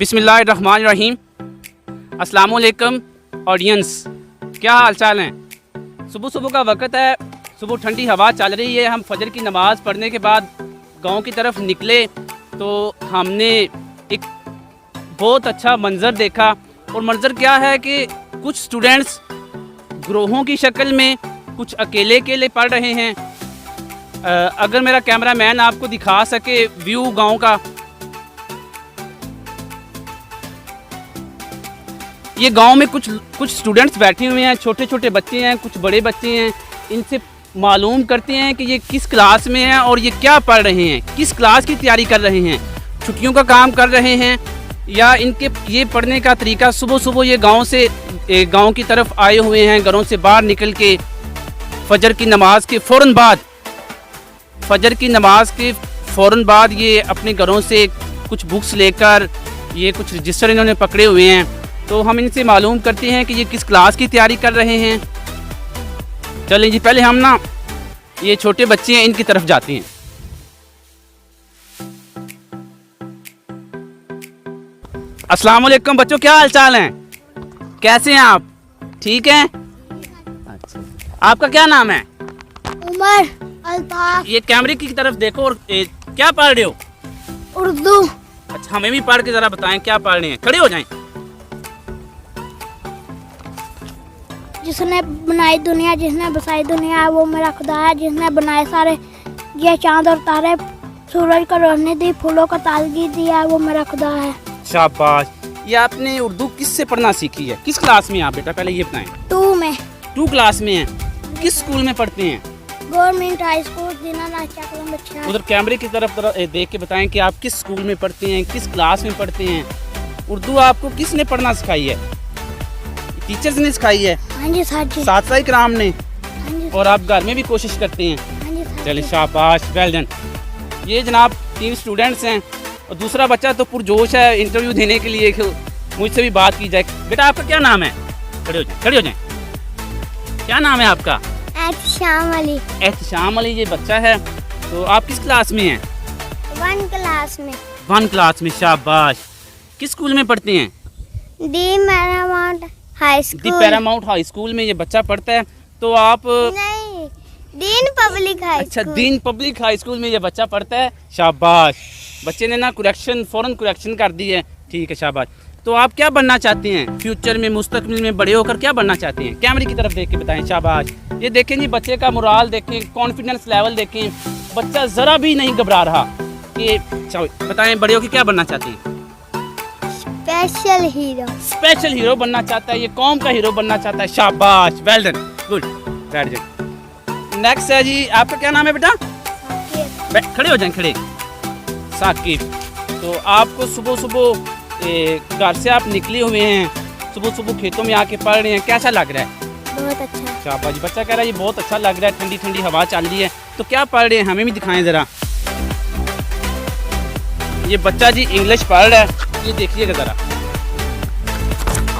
बिस्मिल्लाहिर्रहमानिर्रहीम। अस्सलामुअलैकुम ऑडियंस, क्या हाल चाल हैं। सुबह सुबह का वक्त है, सुबह ठंडी हवा चल रही है। हम फजर की नमाज़ पढ़ने के बाद गांव की तरफ निकले तो हमने एक बहुत अच्छा मंज़र देखा। और मंज़र क्या है कि कुछ स्टूडेंट्स ग्रोहों की शक्ल में, कुछ अकेले अकेले पढ़ रहे हैं। अगर मेरा कैमरा मैन आपको दिखा सके व्यू गांव का, ये गांव में कुछ स्टूडेंट्स बैठे हुए हैं, छोटे छोटे बच्चे हैं, कुछ बड़े बच्चे हैं। इनसे मालूम करते हैं कि ये किस क्लास में हैं और ये क्या पढ़ रहे हैं, किस क्लास की तैयारी कर रहे हैं, छुट्टियों का काम कर रहे हैं या इनके ये पढ़ने का तरीका। सुबह सुबह ये गांव की तरफ आए हुए हैं, घरों से बाहर निकल के फजर की नमाज के फ़ौरन बाद ये अपने घरों से कुछ बुक्स लेकर ये कुछ रजिस्टर इन्होंने पकड़े हुए हैं। तो हम इनसे मालूम करते हैं कि ये किस क्लास की तैयारी कर रहे हैं। चलें जी, पहले हम ना ये छोटे बच्चे हैं इनकी तरफ जाते हैं। अस्सलाम वालेकुम बच्चों, क्या हाल चाल हैं, कैसे हैं आप, ठीक हैं? अच्छा, आपका क्या नाम है? उमर अल्ताफ। ये कैमरे की तरफ देखो और क्या पढ़ रहे हो? उर्दू। अच्छा, हमें भी पढ़ के ज़रा बताएं क्या पढ़ रहे हैं। खड़े हो जाएं। जिसने बनाई दुनिया, जिसने बसाई दुनिया, वो मेरा खुदा है। जिसने बनाए सारे ये चांद और तारे, सूरज को रोशनी दी, फूलों को ताजगी दिया, वो मेरा खुदा है। शाबाश। ये आपने उर्दू किससे पढ़ना सीखी है? किस क्लास में हैं आप बेटा, पहले ये बताएं। 2 में। 2 क्लास में हैं। किस स्कूल में पढ़ते हैं? गवर्नमेंट हाई स्कूल दीनानाथ चाकलम बच्चा। उधर कैमरे की तरफ देख के बताएं कि आप किस स्कूल में पढ़ते हैं, किस क्लास में पढ़ते हैं। उर्दू आपको किसने पढ़ना सिखाई है? टीचर्स ने सिखाई है? हाँ जी सर जी। साथ इकराम ने? हाँ जी। और आप घर में भी कोशिश करते हैं? हाँ जी सर चलिए जी। शाबाश, वेल डन। ये जनाब 3 स्टूडेंट्स हैं और दूसरा बच्चा तो पुरजोश है इंटरव्यू देने के लिए कि मुझसे भी बात की जाए। बेटा आपका क्या नाम है? खड़े हो जाएं। क्या नाम है आपका? एहतशाम अली। एहतशाम अली ये बच्चा है। तो आप किस क्लास में हैं? 1 क्लास में। 1 क्लास में, शाबाश। किस स्कूल में पढ़ते हैं? दी पैरामाउंट हाई दी स्कूल। पैरामाउंट हाई स्कूल में ये बच्चा पढ़ता है। तो आप नहीं, दीन पब्लिक हाई अच्छा, स्कूल। दीन पब्लिक हाई स्कूल में ये बच्चा पढ़ता है। शाबाश। बच्चे ने ना फौरन कुरेक्शन कर दी है। ठीक है, शाबाश। तो आप क्या बनना चाहते हैं फ्यूचर में, मुस्तकबिल में बड़े होकर क्या बनना चाहते हैं? कैमरे की तरफ देख के बताएं। शाबाश। ये देखें जी, बच्चे का मोराल देखें, कॉन्फिडेंस लेवल देखें। बच्चा ज़रा भी नहीं घबरा रहा कि बताएं बड़े होकर क्या बनना चाहते हैं? स्पेशल हीरो बनना चाहता है, ये कौम का हीरो बनना चाहता है। शाबाश, well done, good, very good. Next है जी, आपका क्या नाम है बेटा? खड़े हो जाएं, खड़े। साकिब। तो आपको सुबह सुबह घर से आप निकले हुए हैं, सुबह सुबह खेतों में आके पढ़ रहे हैं, कैसा लग रहा है? बहुत अच्छा। शाबाश। बच्चा कह रहा है ये बहुत अच्छा लग रहा है, ठंडी ठंडी हवा चल रही है। तो क्या पढ़ रहे हैं, हमें भी दिखाएं ज़रा। ये बच्चा जी इंग्लिश पढ़ रहा है, ये देखिएगा ज़रा।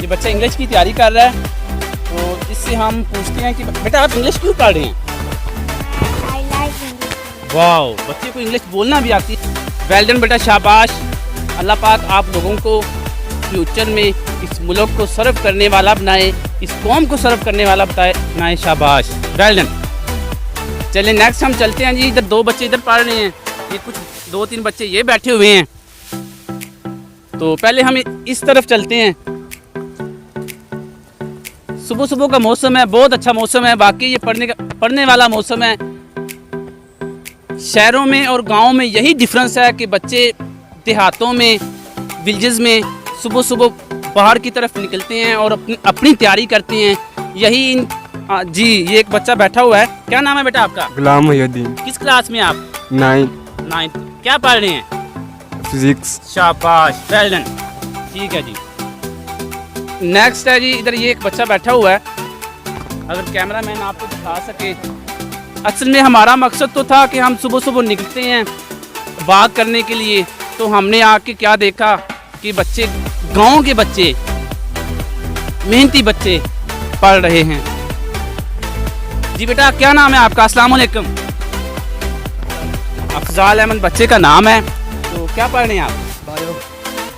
ये बच्चा इंग्लिश की तैयारी कर रहा है। तो इससे हम पूछते हैं कि बेटा आप इंग्लिश क्यों पढ़ रहे हैं? वाओ, बच्चे को इंग्लिश बोलना भी आती है। वेल डन बेटा, शाबाश। अल्लाह पाक आप लोगों को फ्यूचर में इस मुल्क को सर्व करने वाला बनाए, इस कौम को सर्व करने वाला बनाए। शाबाश, वेल डन। चलिए नेक्स्ट हम चलते हैं जी। इधर 2 बच्चे इधर पढ़ रहे हैं, ये कुछ 2-3 बच्चे ये बैठे हुए हैं। तो पहले हम इस तरफ चलते हैं। सुबह सुबह का मौसम है, बहुत अच्छा मौसम है। बाकी ये पढ़ने वाला मौसम है। शहरों में और गाँव में यही डिफरेंस है कि बच्चे देहातों में, विलेजेस में सुबह सुबह बाहर की तरफ निकलते हैं और अपनी तैयारी करते हैं। यही जी, ये एक बच्चा बैठा हुआ है। क्या नाम है बेटा आपका? गुलाम मुहिउद्दीन। किस क्लास में आप? 9th। क्या पढ़ रहे हैं? फिजिक्स। शाबाश, वेल डन। ठीक है जी। नेक्स्ट है जी, इधर ये एक बच्चा बैठा हुआ है। अगर कैमरा मैन आपको दिखा सके। असल में हमारा मकसद तो था कि हम सुबह सुबह निकलते हैं बात करने के लिए। तो हमने आके क्या देखा कि बच्चे, गांव के बच्चे, मेहनती बच्चे पढ़ रहे हैं। जी बेटा क्या नाम है आपका? अस्सलाम वालेकुम। अफजाल अहमद बच्चे का नाम है। तो क्या पढ़ रहे हैं आप?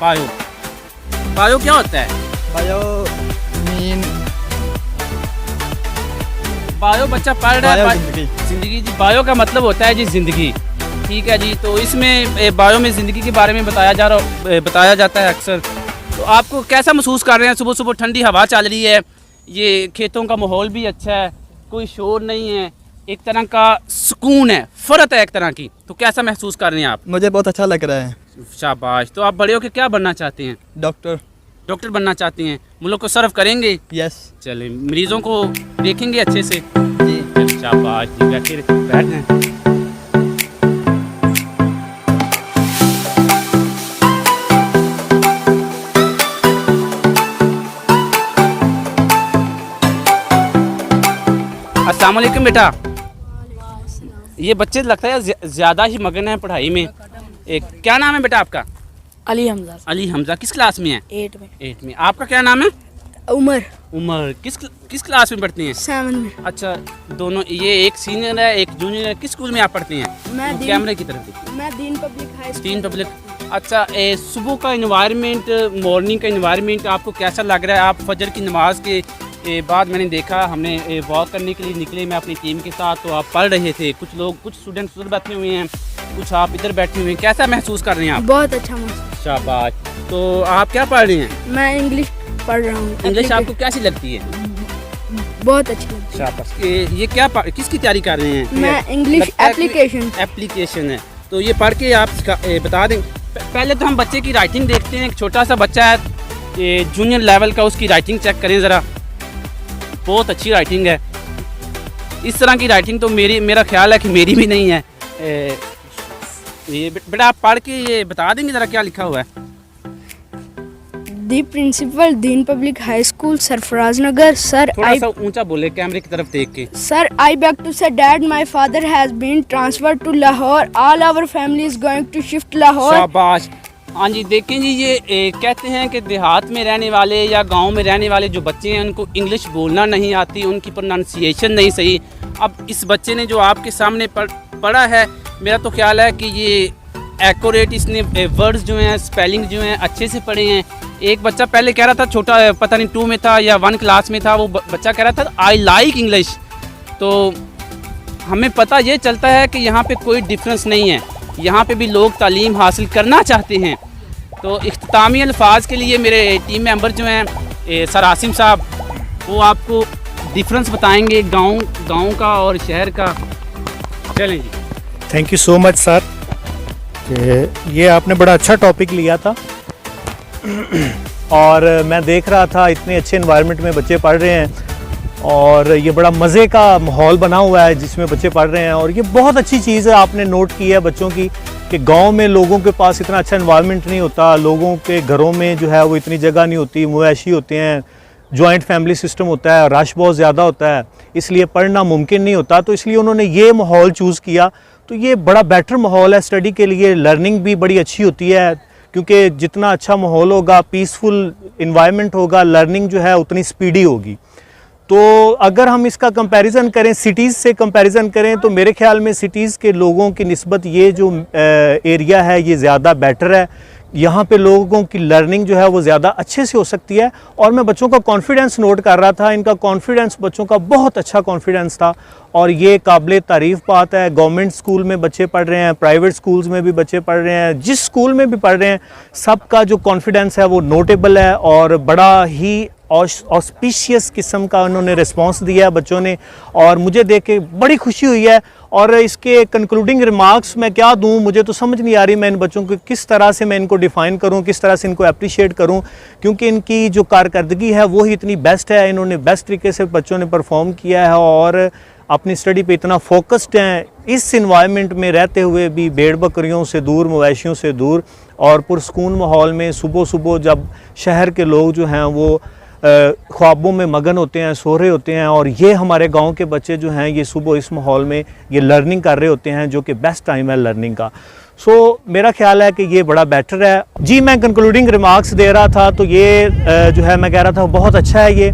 बायो। बायो क्या होता है? बायो मीन बायो बच्चा पढ़ रहा है। बायो जिंदगी। जिंदगी जी, बायो का मतलब होता है जी जिंदगी। ठीक है जी, तो इसमें बायो में ज़िंदगी के बारे में बताया जाता है अक्सर। तो आपको कैसा महसूस कर रहे हैं? सुबह सुबह ठंडी हवा चल रही है, ये खेतों का माहौल भी अच्छा है, कोई शोर नहीं है, एक तरह का सुकून है, फ़रत है एक तरह की। तो कैसा महसूस कर रहे हैं आप? मुझे बहुत अच्छा लग रहा है। शाबाश। तो आप बड़े होकर क्या बनना चाहते हैं? डॉक्टर। डॉक्टर बनना चाहते हैं? मुल्क को सर्व करेंगे? यस। चलें, मरीजों को देखेंगे अच्छे से। जी। शाबाश जी, बैठ हैं। अस्सलाम वालेकुम बेटा। ये बच्चे लगता है ज़्यादा ही मगन हैं पढ़ाई में। क्या नाम है बेटा आपका? अली हमजा। अली हमजा। किस क्लास में है? 8 में। 8 में। आपका क्या नाम है? उमर। उमर। किस क्लास में पढ़ती हैं? 7 में। अच्छा, दोनों, ये एक सीनियर है एक जूनियर है। किस स्कूल में आप पढ़ती हैं? मैं कैमरे की तरफ देखिए। मैं दीन पब्लिक हाई स्कूल। दीन पब्लिक। अच्छा, सुबह का इन्वायरमेंट, मॉर्निंग का इन्वायरमेंट आपको कैसा लग रहा है? आप फजर की नमाज के बाद मैंने देखा, हमने वॉक करने के लिए निकले मैं अपनी टीम के साथ, तो आप पढ़ रहे थे। कुछ स्टूडेंट्स उधर बैठे हुए हैं, कुछ आप इधर बैठे हुए हैं। कैसा महसूस कर रहे हैं आप? बहुत अच्छा महसूस। शाबाश। तो आप क्या पढ़ रहे हैं? मैं इंग्लिश पढ़ रहा हूँ। इंग्लिश आपको कैसी लगती है? बहुत अच्छी लगती है। शाबाश। ये किसकी तैयारी कर रहे हैं? मैं इंग्लिश एप्लीकेशन है। तो ये पढ़ के आप बता दें। पहले तो हम बच्चे की राइटिंग देखते हैं। एक छोटा सा बच्चा है, ये जूनियर लेवल का, उसकी राइटिंग चेक करें ज़रा। बहुत अच्छी राइटिंग है। इस तरह की राइटिंग तो मेरा ख्याल है कि मेरी भी नहीं है। ये बेटा आप पढ़ के ये बता देंगे ज़रा क्या लिखा हुआ है? दी प्रिंसिपल दीन पब्लिक हाई स्कूल सरफराज नगर। सर थोड़ा सा ऊंचा बोले कैमरे की तरफ देख के। Sir, I beg to say that my father has been transferred to Lahore. All our family is going to shift Lahore. शाबाश। हाँ जी, देखें जी, ये कहते हैं कि देहात में रहने वाले या गांव में रहने वाले जो बच्चे हैं उनको इंग्लिश बोलना नहीं आती, उनकी प्रोनाउंसिएशन नहीं सही। अब इस बच्चे ने जो आपके सामने पढ़ा है, मेरा तो ख्याल है कि ये एक्यूरेट, इसने वर्ड्स जो हैं, स्पेलिंग जो हैं अच्छे से पढ़े हैं। एक बच्चा पहले कह रहा था, छोटा पता नहीं 2 में था या 1 क्लास में था, वो बच्चा कह रहा था आई लाइक इंग्लिश। तो हमें पता ये चलता है कि यहाँ पे कोई डिफरेंस नहीं है, यहाँ पे भी लोग तालीम हासिल करना चाहते हैं। तो इख्तितामी अल्फाज के लिए मेरे टीम मेंबर जो हैं सर आसिम साहब, वो आपको डिफरेंस बताएंगे गांव का और शहर का। चलें जी। Thank you so much sir. ये आपने बड़ा अच्छा टॉपिक लिया था और मैं देख रहा था इतने अच्छे एनवायरनमेंट में बच्चे पढ़ रहे हैं और ये बड़ा मज़े का माहौल बना हुआ है जिसमें बच्चे पढ़ रहे हैं। और ये बहुत अच्छी चीज़ है आपने नोट की है बच्चों की, कि गांव में लोगों के पास इतना अच्छा एनवायरनमेंट नहीं होता, लोगों के घरों में जो है वो इतनी जगह नहीं होती, मुआशी होते हैं, जॉइंट फैमिली सिस्टम होता है, रश बहुत ज़्यादा होता है, इसलिए पढ़ना मुमकिन नहीं होता। तो इसलिए उन्होंने ये माहौल चूज़ किया। तो ये बड़ा बेटर माहौल है स्टडी के लिए, लर्निंग भी बड़ी अच्छी होती है, क्योंकि जितना अच्छा माहौल होगा, पीसफुल इन्वायरमेंट होगा, लर्निंग जो है उतनी स्पीडी होगी। तो अगर हम इसका कंपैरिजन करें, सिटीज़ से कंपैरिजन करें, तो मेरे ख्याल में सिटीज़ के लोगों की निस्बत ये जो एरिया है ये ज़्यादा बेटर है। यहाँ पे लोगों की लर्निंग जो है वो ज़्यादा अच्छे से हो सकती है। और मैं बच्चों का कॉन्फिडेंस नोट कर रहा था, इनका कॉन्फिडेंस, बच्चों का बहुत अच्छा कॉन्फिडेंस था और ये काबिल तारीफ़ बात है। गवर्नमेंट स्कूल में बच्चे पढ़ रहे हैं, प्राइवेट स्कूल्स में भी बच्चे पढ़ रहे हैं, जिस स्कूल में भी पढ़ रहे हैं, सबका जो कॉन्फिडेंस है वो नोटेबल है और बड़ा ही ऑस्पिशियस किस्म का उन्होंने रिस्पांस दिया है बच्चों ने, और मुझे देख के बड़ी खुशी हुई है। और इसके कंक्लूडिंग रिमार्क्स मैं क्या दूं, मुझे तो समझ नहीं आ रही मैं इन बच्चों को किस तरह से मैं इनको डिफ़ाइन करूं, किस तरह से इनको अप्रिशिएट करूं, क्योंकि इनकी जो कारकर्दगी है वो ही इतनी बेस्ट है। इन्होंने बेस्ट तरीके से बच्चों ने परफॉर्म किया है और अपनी स्टडी पे इतना फोकस्ड हैं, इस इन्वायरमेंट में रहते हुए भी, भेड़ बकरियों से दूर, मवेशियों से दूर और पुरसकून माहौल में। सुबह सुबह जब शहर के लोग जो हैं वो ख्वाबों में मगन होते हैं, सो रहे होते हैं, और ये हमारे गांव के बच्चे जो हैं ये सुबह इस माहौल में ये लर्निंग कर रहे होते हैं, जो कि बेस्ट टाइम है लर्निंग का। सो मेरा ख्याल है कि ये बड़ा बेटर है जी। मैं कंक्लूडिंग रिमार्क्स दे रहा था तो ये जो है मैं कह रहा था बहुत अच्छा है ये।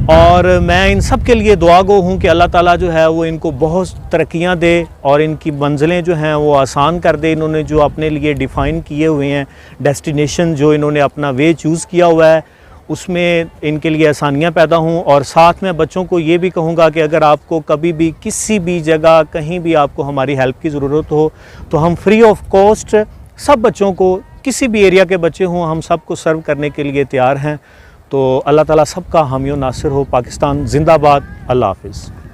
और मैं इन सब के लिए दुआ गो हूँ कि अल्लाह ताला जो है वो इनको बहुत तरक्कियाँ दे और इनकी मंजिलें जो हैं वो आसान कर दे। इन्होंने जो अपने लिए डिफ़ाइन किए हुए हैं डेस्टिनेशन, जो इन्होंने अपना वे चूज़ किया हुआ है, उसमें इनके लिए आसानियाँ पैदा हों। और साथ में बच्चों को ये भी कहूँगा कि अगर आपको कभी भी किसी भी जगह कहीं भी आपको हमारी हेल्प की ज़रूरत हो तो हम फ्री ऑफ कॉस्ट सब बच्चों को, किसी भी एरिया के बच्चे हों, हम सबको सर्व करने के लिए तैयार हैं। तो अल्लाह ताला सबका हामी और नासिर हो। पाकिस्तान जिंदाबाद। अल्लाह हाफिज़।